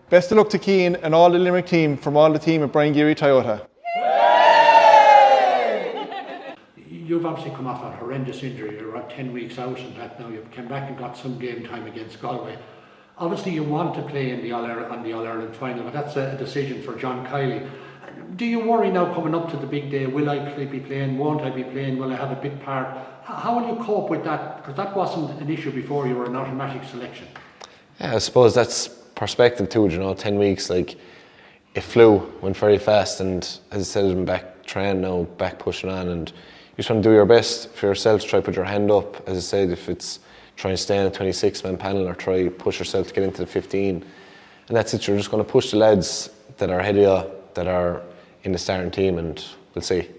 Best of luck to Cian and all the Limerick team from all the team at Brian Geary Toyota. You've obviously come off a horrendous injury. You're 10 weeks out and that now. You've come back and got some game time against Galway. Obviously you want to play in the All-Ireland final, but that's a decision for John Kiley. Do you worry now coming up to the big day, will I be playing, won't I be playing, will I have a big part? How will you cope with that? Because that wasn't an issue before, you were an automatic selection. Yeah, I suppose that's perspective too, 10 weeks, like, it flew, went very fast, and as I said, I'm back training now, back pushing on, and you just want to do your best for yourself, try to put your hand up, as I said, if it's try and stay in a 26-man panel or try push yourself to get into the 15, and that's it, you're just going to push the lads that are ahead of you, that are in the starting team, and we'll see.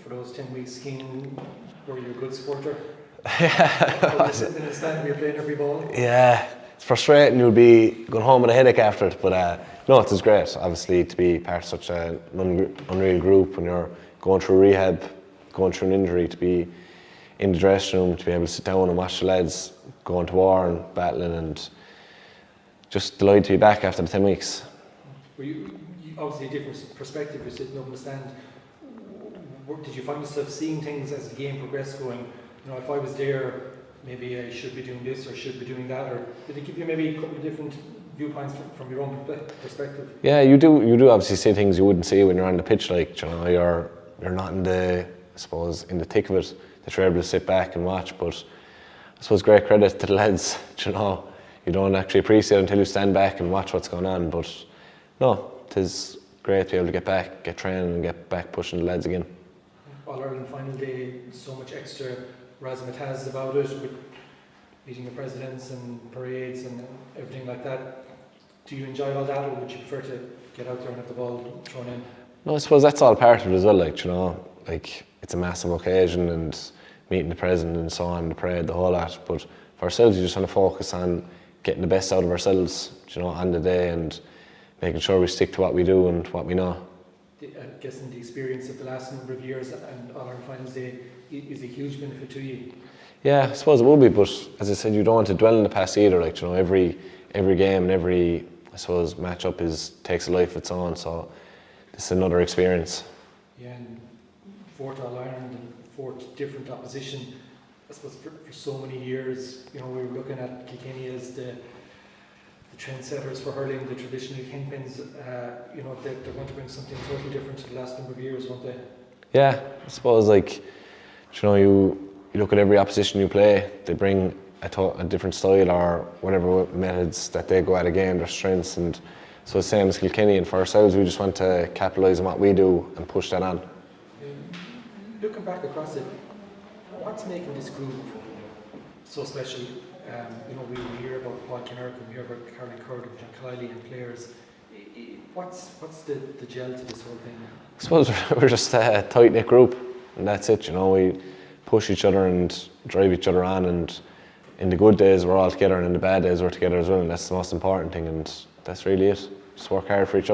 For those 10 weeks skiing, were you a good supporter? Yeah. Were you sitting in the stand, were you playing every ball? Yeah, it's frustrating, you'll be going home with a headache after it, but no, it was great, obviously, to be part of such an unreal group when you're going through rehab, going through an injury, to be in the dressing room, to be able to sit down and watch the lads going to war and battling, and just delighted to be back after the 10 weeks. Were you obviously a different perspective, you're sitting up in the stand. Did you find yourself seeing things as the game progressed, going, if I was there, maybe I should be doing this or should be doing that, or did it give you maybe a couple of different viewpoints from your own perspective? Yeah, you do obviously see things you wouldn't see when you're on the pitch, like, you're not in the, I suppose, in the thick of it, that you're able to sit back and watch, but I suppose great credit to the lads, you don't actually appreciate it until you stand back and watch what's going on, but no, it is great to be able to get back, get training and get back pushing the lads again. All-Ireland final day, so much extra razzmatazz about it, with meeting the presidents and parades and everything like that. Do you enjoy all that, or would you prefer to get out there and have the ball thrown in? No, I suppose that's all part of it as well, like, it's a massive occasion, and meeting the president and so on, the parade, the whole lot, but for ourselves, you just want to focus on getting the best out of ourselves, on the day, and making sure we stick to what we do and what we know. I'm guessing the experience of the last number of years and All-Ireland Finals Day is a huge benefit to you. Yeah, I suppose it will be, but as I said, you don't want to dwell in the past either. Every game and every, I suppose, match-up takes a life of its own, so this is another experience. Yeah, and fourth All-Ireland and fourth different opposition. I suppose for so many years, we were looking at Kilkenny as the trendsetters for hurling, the traditional kingpins. They're going to bring something totally different to the last number of years, won't they? Yeah, I suppose, you look at every opposition you play, they bring a different style or whatever methods that they go at a game, their strengths, and so it's the same as Kilkenny, and for ourselves we just want to capitalise on what we do and push that on. Looking back across it, what's making this group so special? We hear about Paul Kinnerk, we hear about Caroline Curd, John Kiley and players. What's the gel to this whole thing? I suppose we're just a tight-knit group, and that's it, we push each other and drive each other on, and in the good days we're all together, and in the bad days we're together as well, and that's the most important thing, and that's really it. Just work hard for each other.